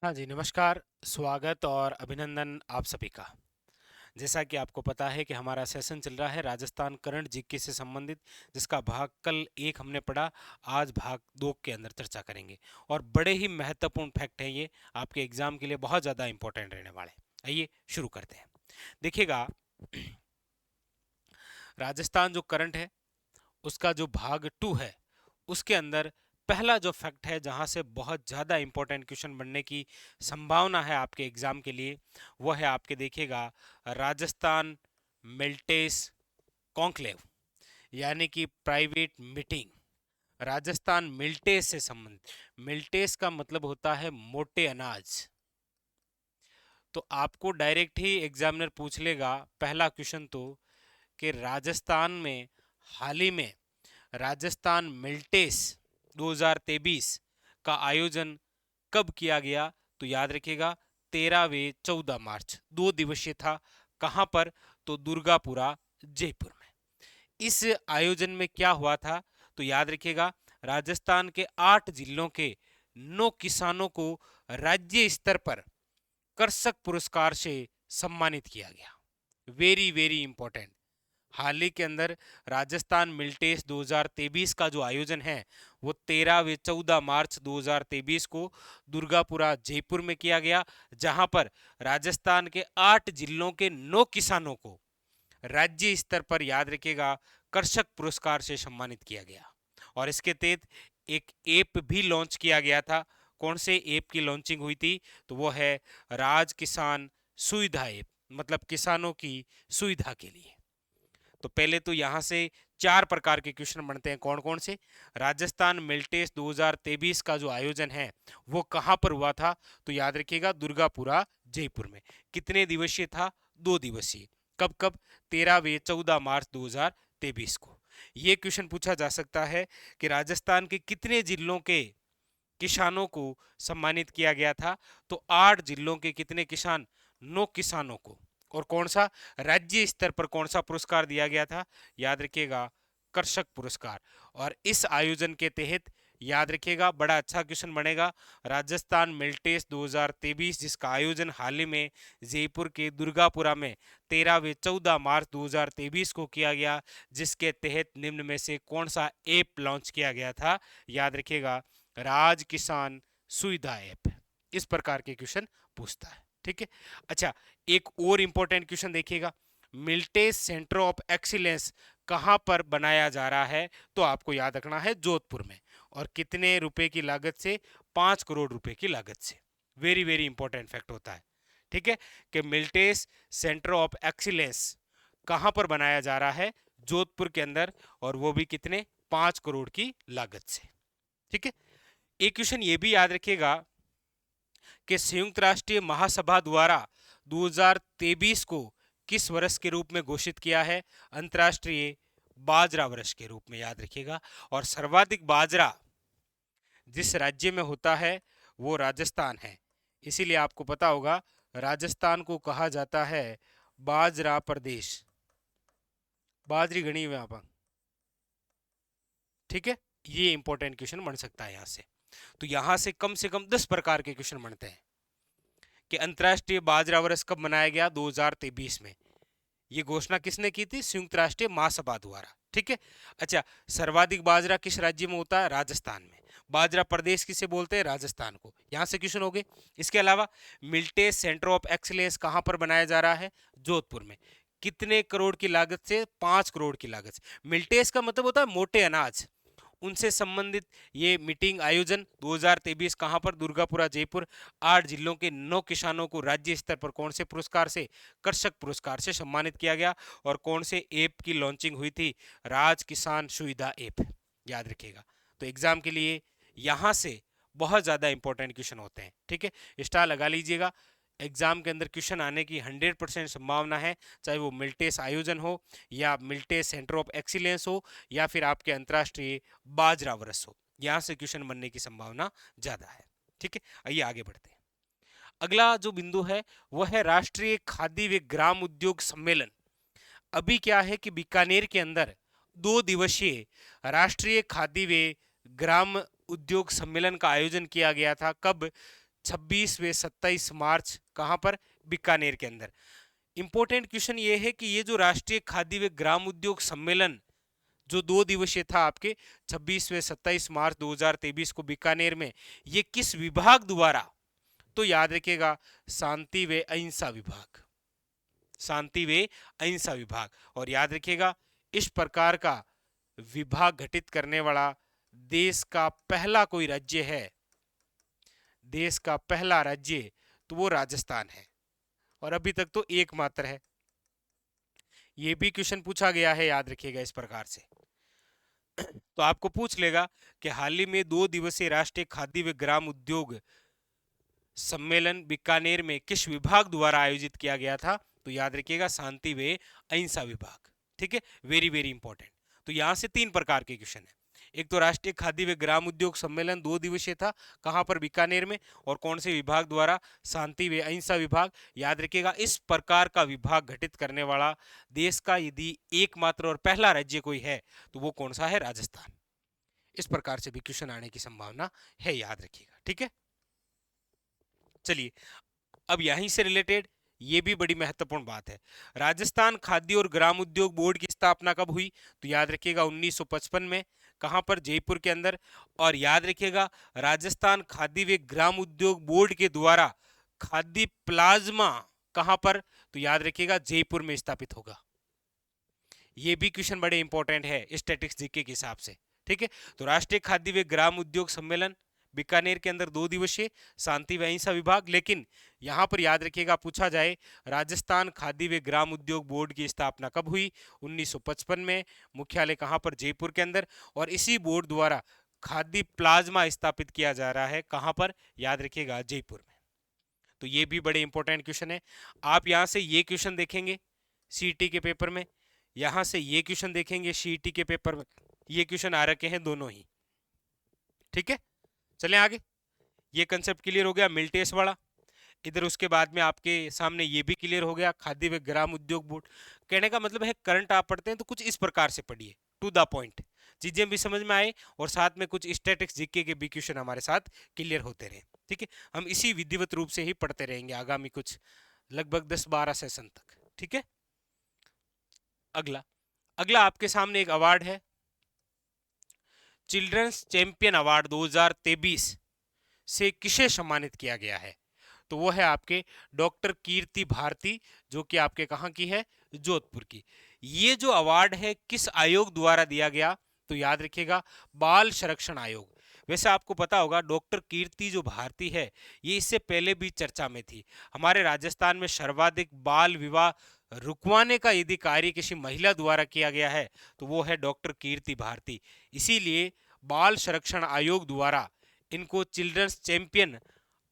हाँ जी, नमस्कार, स्वागत और अभिनंदन आप सभी का। जैसा कि आपको पता है कि हमारा सेशन चल रहा है राजस्थान करंट जीके से संबंधित, जिसका भाग कल 1 हमने पढ़ा, आज भाग 2 के अंदर चर्चा करेंगे। और बड़े ही महत्वपूर्ण फैक्ट हैं ये, आपके एग्जाम के लिए बहुत ज़्यादा इंपॉर्टेंट रहने वाले हैं। आइए शुरू करते हैं। देखिएगा, राजस्थान जो करंट है उसका जो भाग 2 है, उसके अंदर पहला जो फैक्ट है जहां से बहुत ज़्यादा इंपॉर्टेंट क्वेश्चन बनने की संभावना है आपके एग्जाम के लिए, वो है आपके देखिएगा राजस्थान मिल्टेस कॉन्क्लेव, यानी कि प्राइवेट मीटिंग। राजस्थान मिल्टेस से संबंधित, मिल्टेस का मतलब होता है मोटे अनाज। तो आपको डायरेक्ट ही एग्जामिनर पूछ लेगा पहला क्वेश्चन तो, कि राजस्थान में हाल ही में राजस्थान मिल्टेस 2023 का आयोजन कब किया गया। तो याद रखिएगा 13 व 14 मार्च 2 दिवसीय था। कहां पर? तो दुर्गापुरा जयपुर में। इस आयोजन में क्या हुआ था? तो याद रखिएगा राजस्थान के 8 जिलों के 9 किसानों को राज्य स्तर पर कर्षक पुरस्कार से सम्मानित किया गया। Very very important. हाल ही के अंदर राजस्थान मिल्टेस 2023 का जो आयोजन है वो 13 व 14 मार्च 2023 को दुर्गापुरा जयपुर में किया गया, जहां पर राजस्थान के 8 जिलों के 9 किसानों को राज्य स्तर पर, याद रखिएगा, कर्षक पुरस्कार से सम्मानित किया गया। और इसके तहत एक ऐप भी लॉन्च किया गया था। कौन से ऐप की लॉन्चिंग हुई थी? तो वो है राज किसान सुविधा ऐप, मतलब किसानों की सुविधा के लिए। तो पहले तो यहाँ से 4 प्रकार के क्वेश्चन बनते हैं। कौन कौन से? राजस्थान मिल्टेस 2023 का जो आयोजन है वो कहाँ पर हुआ था? तो याद रखिएगा दुर्गापुरा जयपुर में। कितने दिवसीय था? 2 दिवसीय। कब कब? 13 व 14 मार्च 2023 को। ये क्वेश्चन पूछा जा सकता है कि राजस्थान के कितने जिलों के किसानों को सम्मानित किया गया था? तो 8 जिलों के कितने किसान? 9 किसानों को। और कौन सा राज्य स्तर पर कौन सा पुरस्कार दिया गया था? याद रखिएगा कर्षक पुरस्कार। और इस आयोजन के तहत, याद रखिएगा, बड़ा अच्छा क्वेश्चन बनेगा, राजस्थान मिल्टेस 2023 जिसका आयोजन हाल ही में जयपुर के दुर्गापुरा में 13 व 14 मार्च 2023 को किया गया, जिसके तहत निम्न में से कौन सा ऐप लॉन्च किया गया था? याद रखिएगा राज किसान सुविधा ऐप। इस प्रकार के क्वेश्चन पूछता है। ठीक है। अच्छा, एक और इंपॉर्टेंट क्वेश्चन देखिएगा, मिल्टेस सेंटर ऑफ एक्सीलेंस कहां पर बनाया जा रहा है? तो आपको याद रखना है जोधपुर में। और कितने रुपए की लागत से? 5 करोड़ रुपए की लागत से। वेरी वेरी इंपॉर्टेंट फैक्ट होता है। ठीक है, कि मिल्टेस सेंटर ऑफ एक्सीलेंस कहां पर बनाया जा रहा है? जोधपुर के अंदर, और वो भी कितने? 5 करोड़ की लागत से। ठीक है। एक क्वेश्चन ये भी याद रखिएगा कि संयुक्त राष्ट्रीय महासभा द्वारा 2023 को किस वर्ष के रूप में घोषित किया है? अंतर्राष्ट्रीय बाजरा वर्ष के रूप में, याद रखिएगा। और सर्वाधिक बाजरा जिस राज्य में होता है वो राजस्थान है। इसीलिए आपको पता होगा राजस्थान को कहा जाता है बाजरा प्रदेश। बाजरी गणी हुई वहां पर। ठीक है, ये इंपॉर्टेंट क्वेश्चन बन सकता है यहाँ से। तो यहाँ से कम 10 प्रकार के क्वेश्चन बनते हैं कि अंतर्राष्ट्रीय बाजरा वर्ष कब मनाया गया? 2023 में। ये घोषणा किसने की थी? संयुक्त राष्ट्रीय महासभा द्वारा। ठीक है। अच्छा, सर्वाधिक बाजरा किस राज्य में होता है? राजस्थान में। बाजरा प्रदेश किसे बोलते हैं? राजस्थान को। यहां से क्वेश्चन हो गए। इसके अलावा मिल्टेस सेंटर ऑफ एक्सीलेंस कहां पर बनाया जा रहा है? जोधपुर में। कितने करोड़ की लागत से? 5 करोड़ की लागत से। मिल्टेस का मतलब होता है मोटे अनाज, उनसे संबंधित ये मीटिंग आयोजन 2023 कहां पर? दुर्गापुरा जयपुर। 8 जिलों के 9 किसानों को राज्य स्तर पर कौन से पुरस्कार से? कर्षक पुरस्कार से सम्मानित किया गया। और कौन से ऐप की लॉन्चिंग हुई थी? राज किसान सुविधा ऐप। याद रखिएगा। तो एग्जाम के लिए यहां से बहुत ज्यादा इंपॉर्टेंट क्वेश्चन होते हैं। ठीक है, स्टार लगा लीजिएगा। एग्जाम के अंदर क्वेश्चन आने की 100% संभावना है, चाहे वो मिल्टेस आयोजन हो, या मिल्टेस सेंटर ऑफ एक्सीलेंस हो, या फिर आपके अंतर्राष्ट्रीय बाजरा वर्ष हो। यहाँ से क्वेश्चन बनने की संभावना ज्यादा है। ठीक है, आइए आगे बढ़ते हैं। अगला जो बिंदु है वह है राष्ट्रीय खादी व ग्राम उद्योग सम्मेलन। अभी क्या है कि बीकानेर के अंदर 2 दिवसीय राष्ट्रीय खादी व ग्राम उद्योग सम्मेलन का आयोजन किया गया था। कब? 26 व 27 मार्च कहां पर? बीकानेर के अंदर। इंपॉर्टेंट क्वेश्चन ये है कि ये जो राष्ट्रीय खादी व ग्राम उद्योग सम्मेलन जो 2 दिवसीय था आपके 26 व 27 मार्च 2023 को बीकानेर में, ये किस विभाग द्वारा? तो याद रखिएगा शांति व अहिंसा विभाग, शांति व अहिंसा विभाग। और याद रखिएगा इस प्रकार का विभाग गठित करने वाला देश का पहला कोई राज्य है, देश का पहला राज्य, तो वो राजस्थान है, और अभी तक तो एकमात्र है। ये भी क्वेश्चन पूछा गया है, याद रखिएगा इस प्रकार से। तो आपको पूछ लेगा कि हाल ही में 2 दिवसीय राष्ट्रीय खादी व ग्राम उद्योग सम्मेलन बीकानेर में किस विभाग द्वारा आयोजित किया गया था? तो याद रखिएगा शांति व अहिंसा विभाग। ठीक है, वेरी वेरी इंपॉर्टेंट। तो यहां से 3 प्रकार के क्वेश्चन है। एक तो राष्ट्रीय खादी व ग्राम उद्योग सम्मेलन 2 दिवसीय था, कहां पर? बीकानेर में, और कौन से विभाग द्वारा? शांति व अहिंसा विभाग। याद रखिएगा इस प्रकार का विभाग गठित करने वाला देश का यदि एकमात्र और पहला राज्य कोई है तो वो कौन सा है? राजस्थान। इस प्रकार से भी क्वेश्चन आने की संभावना है, याद रखिएगा। ठीक है, चलिए अब यहीं से रिलेटेड ये भी बड़ी महत्वपूर्ण बात है। राजस्थान खाद्य और ग्राम उद्योग बोर्ड की स्थापना कब हुई? तो याद रखिएगा 1955 में, कहां पर? जयपुर के अंदर। और याद रखिएगा राजस्थान खाद्य व ग्राम उद्योग बोर्ड के द्वारा खाद्य प्लाज्मा कहां पर? तो याद रखिएगा जयपुर में स्थापित होगा। ये भी क्वेश्चन बड़े इंपॉर्टेंट है स्टैटिस्टिक्स जीके के हिसाब से। ठीक है, तो राष्ट्रीय खाद्य व ग्राम उद्योग सम्मेलन बीकानेर के अंदर 2 दिवसीय, शांति व अहिंसा विभाग। लेकिन यहां पर याद रखिएगा पूछा जाए राजस्थान खाद्य व ग्राम उद्योग बोर्ड की स्थापना कब हुई? 1955 में, मुख्यालय कहां पर? जयपुर के अंदर। और इसी बोर्ड द्वारा खाद्य प्लाज्मा स्थापित किया जा रहा है, कहां पर? याद रखिएगा जयपुर में। तो ये भी बड़े इंपॉर्टेंट क्वेश्चन है। आप यहां से ये क्वेश्चन देखेंगे सीईटी के पेपर में, यहां से ये क्वेश्चन देखेंगे सीईटी के पेपर में, ये क्वेश्चन आ रखे हैं दोनों ही। ठीक है, चलें आगे। ये कंसेप्ट क्लियर हो गया मिल्टेस वाला। इधर उसके बाद में आपके सामने ये भी क्लियर हो गया खाद्य व ग्राम उद्योग बोर्ड। कहने का मतलब है करंट आप पढ़ते हैं तो कुछ इस प्रकार से पढ़िए, टू द पॉइंट, चीजें भी समझ में आए और साथ में कुछ स्टैटिक्स जीके के भी क्वेश्चन हमारे साथ क्लियर होते रहे। ठीक है, हम इसी विधिवत रूप से ही पढ़ते रहेंगे आगामी कुछ लगभग 10-12 सेशन तक। ठीक है, अगला अगला आपके सामने एक अवार्ड है, चिल्ड्रंस चैंपियन अवार्ड 2023 से किसे सम्मानित किया गया है? तो वो है आपके डॉक्टर कीर्ति भारती, जो कि आपके कहाँ की है? जोधपुर की। ये जो अवार्ड है किस आयोग द्वारा दिया गया? तो याद रखिएगा बाल संरक्षण आयोग। वैसे आपको पता होगा डॉक्टर कीर्ति जो भारती है ये इससे पहले भी चर्चा में थी। हमारे राजस्थान में सर्वाधिक बाल विवाह रुकवाने का यदि कार्य किसी महिला द्वारा किया गया है तो वो है डॉक्टर कीर्ति भारती। इसीलिए बाल संरक्षण आयोग द्वारा इनको चिल्ड्रंस चैंपियन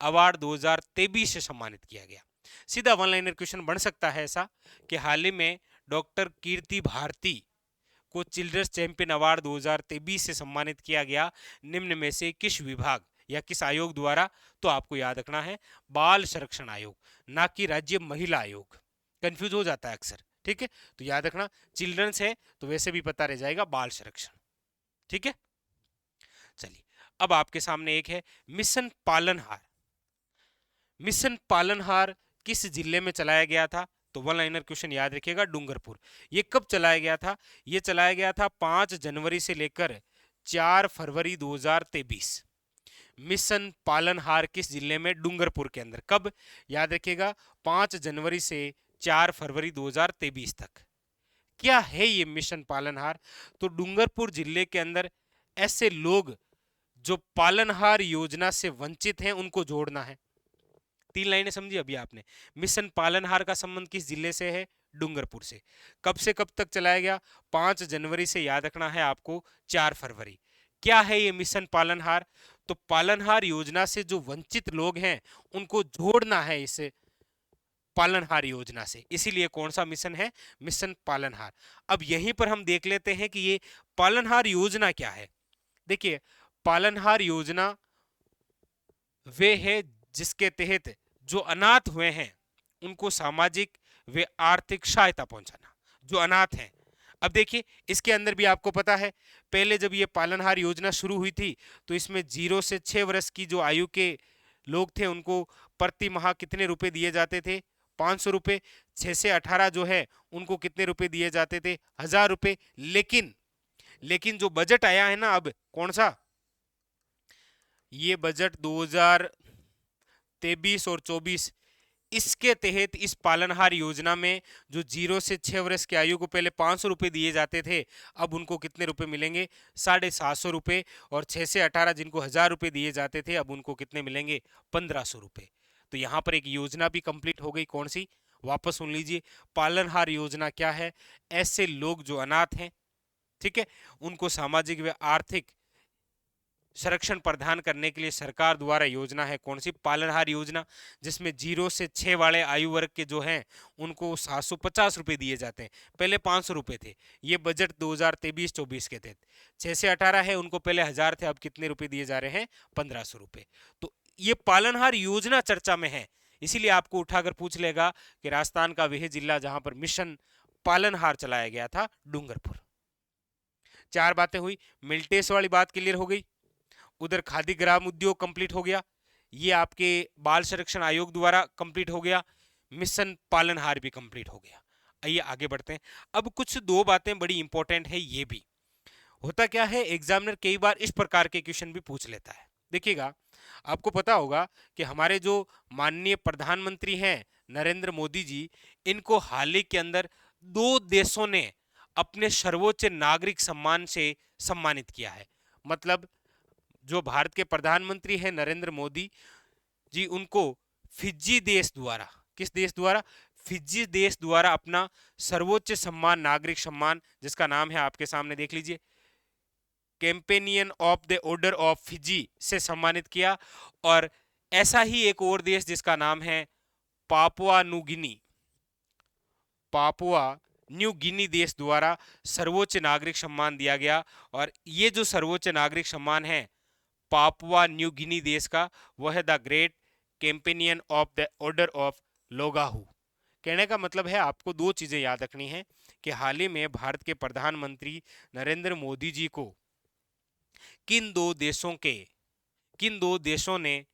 अवार्ड 2023 से सम्मानित किया गया। सीधा वन लाइनर क्वेश्चन बन सकता है ऐसा कि हाल ही में डॉक्टर कीर्ति भारती को चिल्ड्रंस चैंपियन अवार्ड 2023 से सम्मानित किया गया, निम्न में से किस विभाग या किस आयोग द्वारा? तो आपको याद रखना है बाल संरक्षण आयोग, ना कि राज्य महिला आयोग। कंफ्यूज हो जाता है अक्सर। ठीक है, तो याद रखना चिल्ड्रंस है तो वैसे भी पता रह जाएगा बाल संरक्षण। ठीक है, चलिए अब आपके सामने एक है मिशन पालनहार। मिशन पालनहार किस जिले में चलाया गया था? तो वन लाइनर क्वेश्चन याद रखिएगा डूंगरपुर। ये कब चलाया गया था? ये चलाया गया था 5 जनवरी से लेकर 4 फरवरी 2023। मिशन पालनहार किस जिले में? डूंगरपुर के अंदर। कब? याद रखिएगा 5 जनवरी से 4 फरवरी 2023 तक। क्या है ये मिशन पालनहार? तो डूंगरपुर जिले के अंदर ऐसे लोग जो पालनहार योजना से वंचित हैं उनको जोड़ना है। 3 लाइनें समझी अभी आपने। मिशन पालनहार का संबंध किस जिले से है? डूंगरपुर से। कब से कब तक चलाया गया? 5 जनवरी से याद रखना है आपको 4 फरवरी। क्या है ये मिशन पालनहार? तो पालनहार योजना से जो वंचित लोग हैं उनको जोड़ना है इस पालनहार योजना से, इसीलिए कौन सा मिशन है? मिशन पालनहार। अब यहीं पर हम देख लेते हैं कि ये पालनहार योजना क्या है। देखिए पालनहार योजना वे है जिसके तहत जो अनाथ हुए हैं उनको सामाजिक व आर्थिक सहायता पहुंचाना, जो अनाथ हैं। अब देखिए इसके अंदर भी आपको पता है पहले जब ये पालनहार योजना शुरू हुई थी तो इसमें 0 से 6 वर्ष की जो आयु के लोग थे उनको प्रति माह कितने रुपए दिए जाते थे? 500 रुपए। 6 से 18 जो है उनको कितने रुपए दिए जाते थे? 1000 रुपए। लेकिन जो बजट आया है ना, अब कौन सा, ये बजट 2023 और 24, इसके तहत इस पालनहार योजना में जो 0 से 6 वर्ष की आयु को पहले 500 रुपए दिए जाते थे, अब उनको कितने रुपए मिलेंगे? 750 रुपए। और 6 से 18 जिनको 1000 रुपए दिए जाते थे, अब उनको कितने मिलेंगे? 1500 रुपए। तो यहाँ पर एक योजना भी कंप्लीट हो गई। कौन सी? वापस सुन लीजिए, पालनहार योजना क्या है? ऐसे लोग जो अनाथ हैं, ठीक है, उनको सामाजिक व आर्थिक संरक्षण प्रदान करने के लिए सरकार द्वारा योजना है। कौन सी? पालनहार योजना, जिसमें 0 से 6 वाले आयु वर्ग के जो हैं उनको 750 रुपए दिए जाते हैं। पहले 500 रुपए थे। ये बजट 2023-24 के तहत। 6 से 18 है उनको पहले 1000 थे, अब कितने रुपए दिए जा रहे हैं? 1500 रुपए। तो ये पालनहार योजना चर्चा में है। इसीलिए आपको उठाकर पूछ लेगा कि राजस्थान का वह जिला जहां पर मिशन पालनहार चलाया गया था, डूंगरपुर। 4 बातें हुई। मिल्टेस वाली बात क्लियर हो गई। उधर खादी ग्राम उद्योग कंप्लीट हो गया। ये आपके बाल संरक्षण आयोग द्वारा कंप्लीट हो गया। मिशन पालनहार भी कंप्लीट हो गया। आइए आगे बढ़ते हैं। अब कुछ 2 बातें बड़ी इंपॉर्टेंट है। ये भी होता क्या है, एग्जामिनर कई बार इस प्रकार के क्वेश्चन भी पूछ लेता है। देखिएगा, आपको पता होगा कि हमारे जो माननीय प्रधानमंत्री हैं नरेंद्र मोदी जी, इनको हाल ही के अंदर 2 देशों ने अपने सर्वोच्च नागरिक सम्मान से सम्मानित किया है। मतलब जो भारत के प्रधानमंत्री हैं नरेंद्र मोदी जी, उनको फिजी देश द्वारा, किस देश द्वारा? फिजी देश द्वारा अपना सर्वोच्च सम्मान, नागरिक सम्मान, जिसका नाम है आपके सामने देख लीजिए, companion of the order of Fiji से सम्मानित किया। और ऐसा ही एक और देश जिसका नाम है Papua New Guinea, Papua New Guinea देश द्वारा सर्वोच्च नागरिक सम्मान दिया गया। और ये जो सर्वोच्च नागरिक सम्मान है पापुआ न्यू गिनी देश का, वह है the great companion of the order of Logohu. कहने का मतलब है आपको 2 चीजें याद रखनी है कि हाल ही में भारत के प्रधानमंत्री नरेंद्र मोदी जी को किन दो देशों ने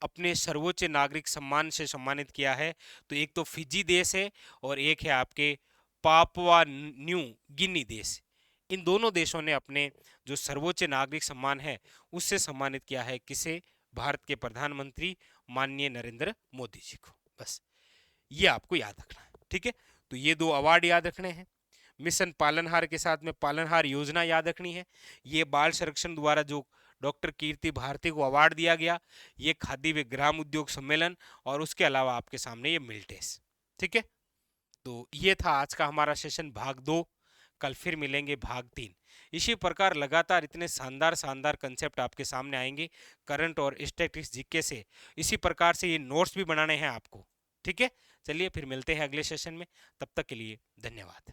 अपने सर्वोच्च नागरिक सम्मान से सम्मानित किया है? तो एक तो फिजी देश है और एक है आपके पापुआ न्यू गिनी देश। इन दोनों देशों ने अपने जो सर्वोच्च नागरिक सम्मान है उससे सम्मानित किया है। किसे? भारत के प्रधानमंत्री माननीय नरेंद्र मोदी जी को। बस ये आपको याद रखना है, ठीक है। तो ये 2 अवार्ड याद रखने हैं। मिशन पालनहार के साथ में पालनहार योजना याद रखनी है। ये बाल संरक्षण द्वारा जो डॉक्टर कीर्ति भारती को अवार्ड दिया गया, ये खादी व ग्राम उद्योग सम्मेलन, और उसके अलावा आपके सामने ये मिल्टेस, ठीक है। तो ये था आज का हमारा सेशन भाग 2। कल फिर मिलेंगे भाग 3। इसी प्रकार लगातार इतने शानदार शानदार कंसेप्ट आपके सामने आएंगे करंट और स्टैटिस्टिक्स जीके से। इसी प्रकार से ये नोट्स भी बनाने हैं आपको, ठीक है। चलिए फिर मिलते हैं अगले सेशन में, तब तक के लिए धन्यवाद।